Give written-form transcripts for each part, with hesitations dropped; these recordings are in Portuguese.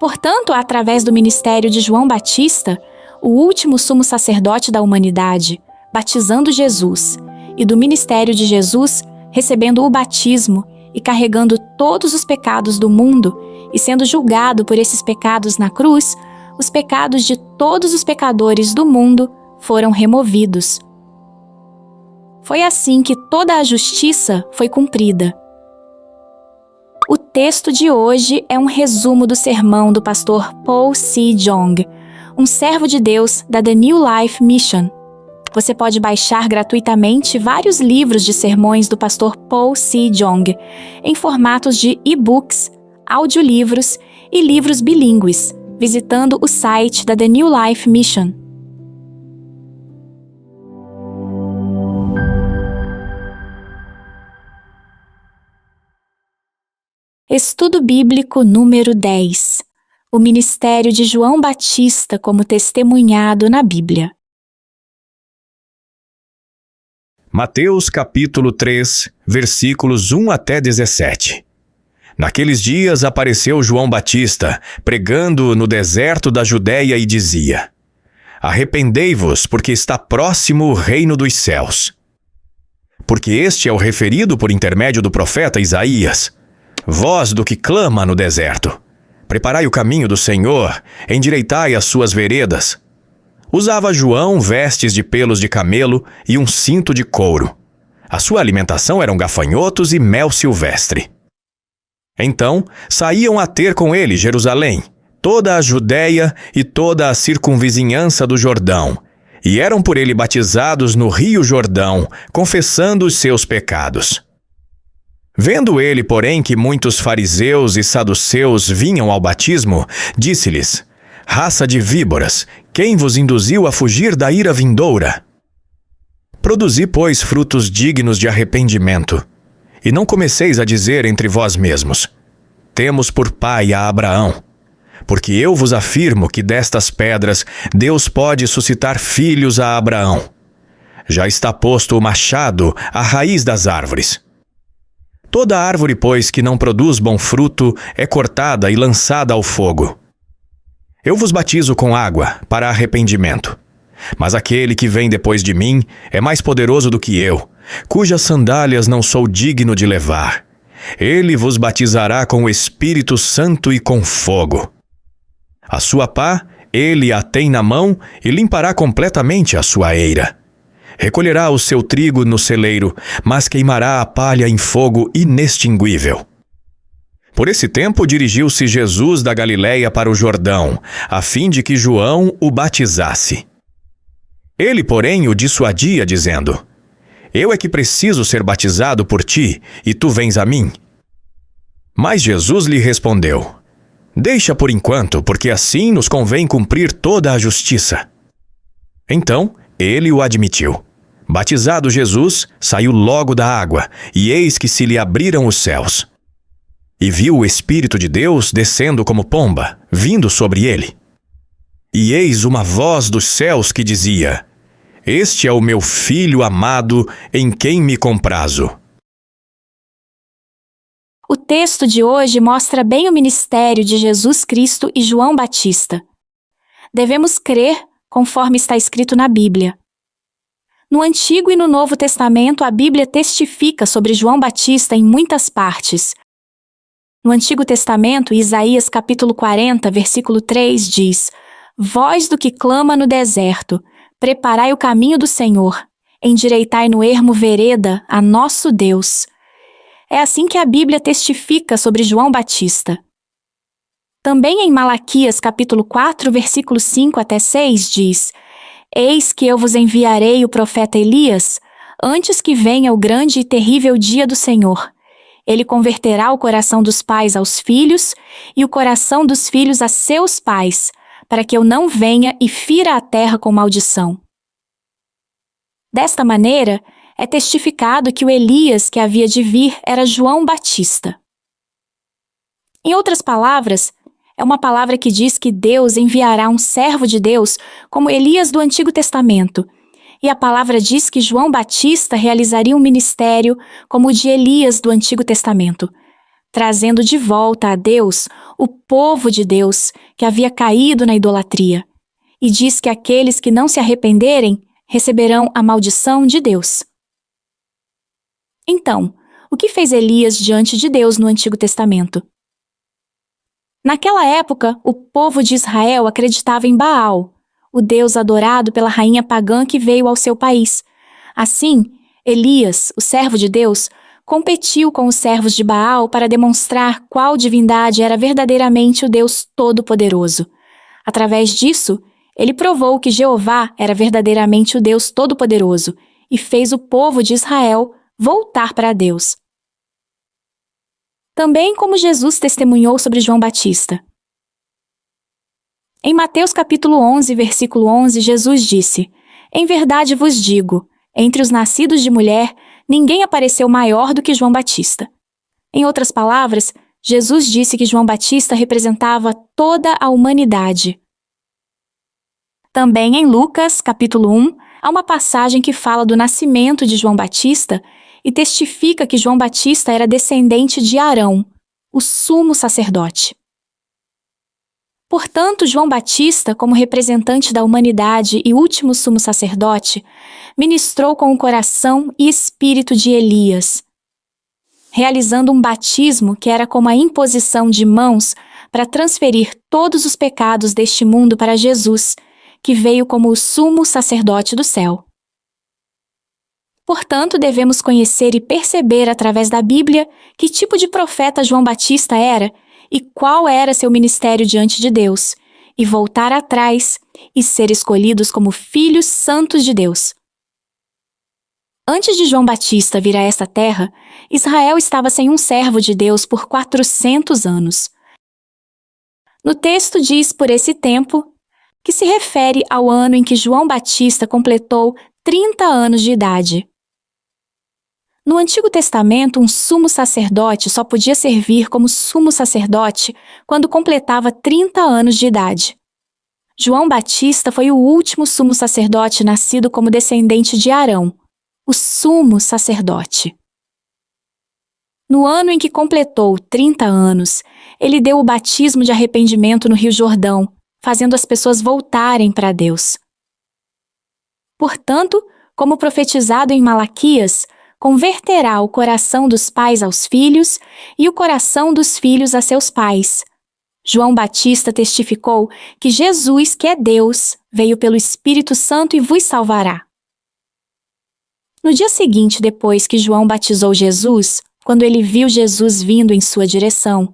Portanto, através do ministério de João Batista, o último sumo sacerdote da humanidade, batizando Jesus, e do ministério de Jesus, recebendo o batismo e carregando todos os pecados do mundo e sendo julgado por esses pecados na cruz, os pecados de todos os pecadores do mundo foram removidos. Foi assim que toda a justiça foi cumprida. O texto de hoje é um resumo do sermão do pastor Paul C. Jong, um servo de Deus da The New Life Mission. Você pode baixar gratuitamente vários livros de sermões do pastor Paul C. Jong, em formatos de e-books, audiolivros e livros bilíngues, visitando o site da The New Life Mission. Estudo Bíblico número 10. O ministério de João Batista como testemunhado na Bíblia. Mateus capítulo 3, versículos 1 até 17. Naqueles dias apareceu João Batista, pregando no deserto da Judéia e dizia: Arrependei-vos, porque está próximo o reino dos céus. Porque este é o referido por intermédio do profeta Isaías. Voz do que clama no deserto: Preparai o caminho do Senhor, endireitai as suas veredas. Usava João vestes de pelos de camelo e um cinto de couro. A sua alimentação eram gafanhotos e mel silvestre. Então saíam a ter com ele Jerusalém, toda a Judéia e toda a circunvizinhança do Jordão, e eram por ele batizados no rio Jordão, confessando os seus pecados. Vendo ele, porém, que muitos fariseus e saduceus vinham ao batismo, disse-lhes: Raça de víboras, quem vos induziu a fugir da ira vindoura? Produzi, pois, frutos dignos de arrependimento. E não comeceis a dizer entre vós mesmos: Temos por pai a Abraão. Porque eu vos afirmo que destas pedras Deus pode suscitar filhos a Abraão. Já está posto o machado à raiz das árvores. Toda árvore, pois, que não produz bom fruto é cortada e lançada ao fogo. Eu vos batizo com água para arrependimento. Mas aquele que vem depois de mim é mais poderoso do que eu, cujas sandálias não sou digno de levar. Ele vos batizará com o Espírito Santo e com fogo. A sua pá, ele a tem na mão e limpará completamente a sua eira. Recolherá o seu trigo no celeiro, mas queimará a palha em fogo inextinguível. Por esse tempo dirigiu-se Jesus da Galiléia para o Jordão, a fim de que João o batizasse. Ele, porém, o dissuadia, dizendo: Eu é que preciso ser batizado por ti, e tu vens a mim? Mas Jesus lhe respondeu: Deixa por enquanto, porque assim nos convém cumprir toda a justiça. Então ele o admitiu. Batizado Jesus, saiu logo da água, e eis que se lhe abriram os céus. E viu o Espírito de Deus descendo como pomba, vindo sobre ele. E eis uma voz dos céus que dizia: Este é o meu Filho amado, em quem me comprazo. O texto de hoje mostra bem o ministério de Jesus Cristo e João Batista. Devemos crer conforme está escrito na Bíblia. No Antigo e no Novo Testamento, a Bíblia testifica sobre João Batista em muitas partes. No Antigo Testamento, Isaías capítulo 40, versículo 3 diz: Voz do que clama no deserto, preparai o caminho do Senhor, endireitai no ermo vereda a nosso Deus. É assim que a Bíblia testifica sobre João Batista. Também em Malaquias capítulo 4, versículo 5 até 6 diz: Eis que eu vos enviarei o profeta Elias, antes que venha o grande e terrível dia do Senhor. Ele converterá o coração dos pais aos filhos e o coração dos filhos a seus pais, para que eu não venha e fira a terra com maldição. Desta maneira, é testificado que o Elias que havia de vir era João Batista. Em outras palavras, é uma palavra que diz que Deus enviará um servo de Deus como Elias do Antigo Testamento, e a palavra diz que João Batista realizaria um ministério como o de Elias do Antigo Testamento, trazendo de volta a Deus o povo de Deus que havia caído na idolatria, e diz que aqueles que não se arrependerem receberão a maldição de Deus. Então, o que fez Elias diante de Deus no Antigo Testamento? Naquela época, o povo de Israel acreditava em Baal, o deus adorado pela rainha pagã que veio ao seu país. Assim, Elias, o servo de Deus, competiu com os servos de Baal para demonstrar qual divindade era verdadeiramente o Deus Todo-Poderoso. Através disso, ele provou que Jeová era verdadeiramente o Deus Todo-Poderoso e fez o povo de Israel voltar para Deus. Também como Jesus testemunhou sobre João Batista. Em Mateus capítulo 11, versículo 11, Jesus disse: "Em verdade vos digo, entre os nascidos de mulher, ninguém apareceu maior do que João Batista." Em outras palavras, Jesus disse que João Batista representava toda a humanidade. Também em Lucas, capítulo 1, há uma passagem que fala do nascimento de João Batista e testifica que João Batista era descendente de Arão, o sumo sacerdote. Portanto, João Batista, como representante da humanidade e último sumo sacerdote, ministrou com o coração e espírito de Elias, realizando um batismo que era como a imposição de mãos para transferir todos os pecados deste mundo para Jesus, que veio como o sumo sacerdote do céu. Portanto, devemos conhecer e perceber através da Bíblia que tipo de profeta João Batista era e qual era seu ministério diante de Deus, e voltar atrás e ser escolhidos como filhos santos de Deus. Antes de João Batista vir a esta terra, Israel estava sem um servo de Deus por 400 anos. No texto diz por esse tempo, que se refere ao ano em que João Batista completou 30 anos de idade. No Antigo Testamento, um sumo sacerdote só podia servir como sumo sacerdote quando completava 30 anos de idade. João Batista foi o último sumo sacerdote nascido como descendente de Arão, o sumo sacerdote. No ano em que completou 30 anos, ele deu o batismo de arrependimento no Rio Jordão, fazendo as pessoas voltarem para Deus. Portanto, como profetizado em Malaquias, converterá o coração dos pais aos filhos e o coração dos filhos a seus pais. João Batista testificou que Jesus, que é Deus, veio pelo Espírito Santo e vos salvará. No dia seguinte, depois que João batizou Jesus, quando ele viu Jesus vindo em sua direção,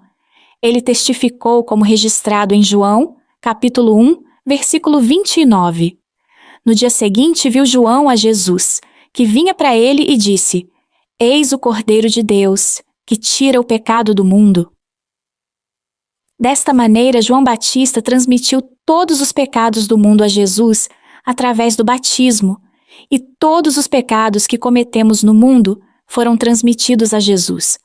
ele testificou como registrado em João, capítulo 1, versículo 29. No dia seguinte, viu João a Jesus, que vinha para ele e disse: "Eis o Cordeiro de Deus, que tira o pecado do mundo." Desta maneira, João Batista transmitiu todos os pecados do mundo a Jesus através do batismo, e todos os pecados que cometemos no mundo foram transmitidos a Jesus.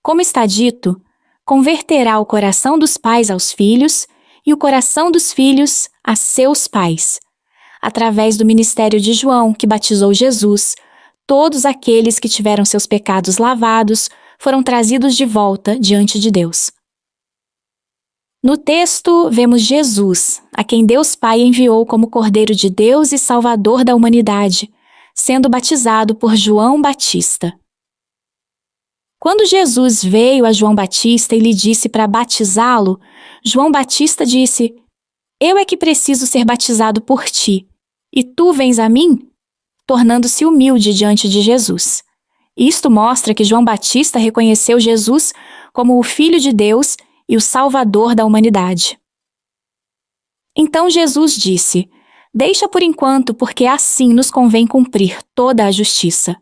Como está dito, converterá o coração dos pais aos filhos e o coração dos filhos a seus pais. Através do ministério de João, que batizou Jesus, todos aqueles que tiveram seus pecados lavados foram trazidos de volta diante de Deus. No texto, vemos Jesus, a quem Deus Pai enviou como Cordeiro de Deus e Salvador da humanidade, sendo batizado por João Batista. Quando Jesus veio a João Batista e lhe disse para batizá-lo, João Batista disse: "Eu é que preciso ser batizado por ti, e tu vens a mim?", tornando-se humilde diante de Jesus. Isto mostra que João Batista reconheceu Jesus como o Filho de Deus e o Salvador da humanidade. Então Jesus disse: "Deixa por enquanto, porque assim nos convém cumprir toda a justiça."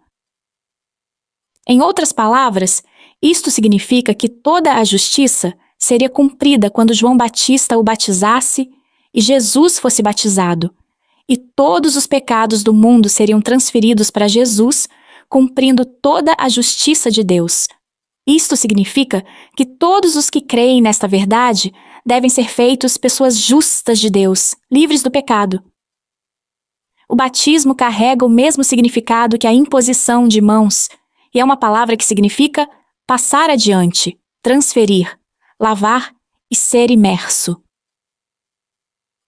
Em outras palavras, isto significa que toda a justiça seria cumprida quando João Batista o batizasse e Jesus fosse batizado, e todos os pecados do mundo seriam transferidos para Jesus, cumprindo toda a justiça de Deus. Isto significa que todos os que creem nesta verdade devem ser feitos pessoas justas de Deus, livres do pecado. O batismo carrega o mesmo significado que a imposição de mãos, e é uma palavra que significa passar adiante, transferir, lavar e ser imerso.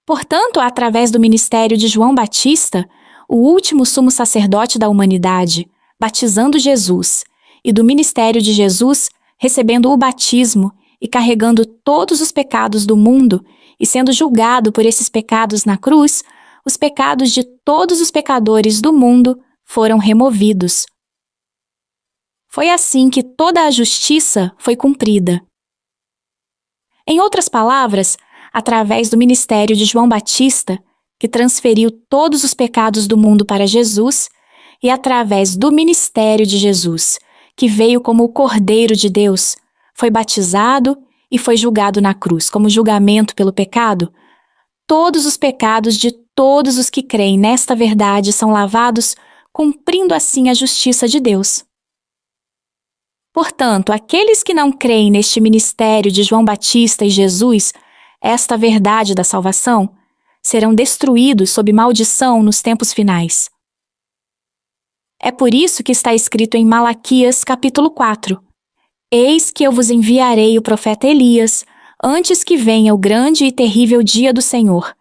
Portanto, através do ministério de João Batista, o último sumo sacerdote da humanidade, batizando Jesus, e do ministério de Jesus, recebendo o batismo e carregando todos os pecados do mundo e sendo julgado por esses pecados na cruz, os pecados de todos os pecadores do mundo foram removidos. Foi assim que toda a justiça foi cumprida. Em outras palavras, através do ministério de João Batista, que transferiu todos os pecados do mundo para Jesus, e através do ministério de Jesus, que veio como o Cordeiro de Deus, foi batizado e foi julgado na cruz como julgamento pelo pecado, todos os pecados de todos os que creem nesta verdade são lavados, cumprindo assim a justiça de Deus. Portanto, aqueles que não creem neste ministério de João Batista e Jesus, esta verdade da salvação, serão destruídos sob maldição nos tempos finais. É por isso que está escrito em Malaquias capítulo 4: Eis que eu vos enviarei o profeta Elias, antes que venha o grande e terrível dia do Senhor.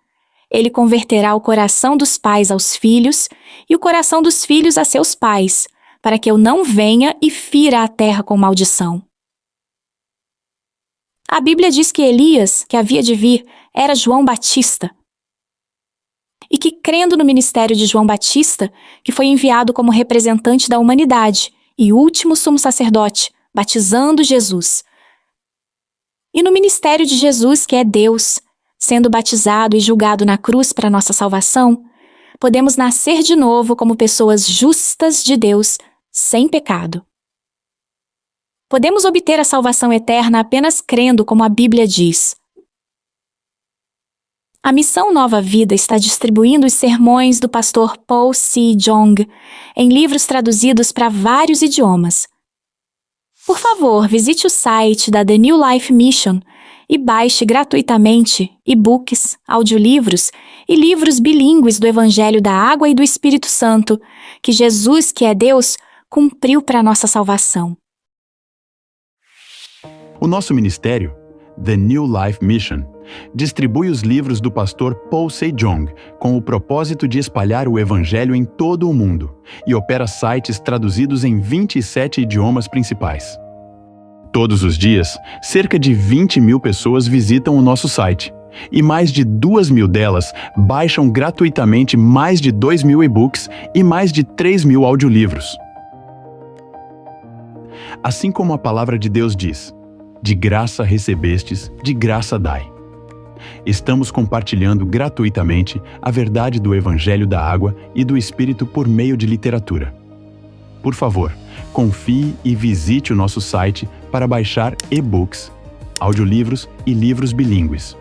Ele converterá o coração dos pais aos filhos e o coração dos filhos a seus pais, para que eu não venha e fira a terra com maldição. A Bíblia diz que Elias, que havia de vir, era João Batista. E que, crendo no ministério de João Batista, que foi enviado como representante da humanidade e último sumo sacerdote, batizando Jesus, e no ministério de Jesus, que é Deus, sendo batizado e julgado na cruz para nossa salvação, podemos nascer de novo como pessoas justas de Deus, sem pecado. Podemos obter a salvação eterna apenas crendo como a Bíblia diz. A Missão Nova Vida está distribuindo os sermões do pastor Paul C. Jong em livros traduzidos para vários idiomas. Por favor, visite o site da The New Life Mission e baixe gratuitamente e-books, audiolivros e livros bilíngues do Evangelho da Água e do Espírito Santo, que Jesus, que é Deus, cumpriu para nossa salvação. O nosso ministério, The New Life Mission, distribui os livros do pastor Paul Sejong com o propósito de espalhar o Evangelho em todo o mundo e opera sites traduzidos em 27 idiomas principais. Todos os dias, cerca de 20.000 pessoas visitam o nosso site e mais de 2.000 delas baixam gratuitamente mais de 2.000 e-books e mais de 3.000 audiolivros. Assim como a palavra de Deus diz: de graça recebestes, de graça dai. Estamos compartilhando gratuitamente a verdade do Evangelho da Água e do Espírito por meio de literatura. Por favor, confie e visite o nosso site para baixar e-books, audiolivros e livros bilíngues.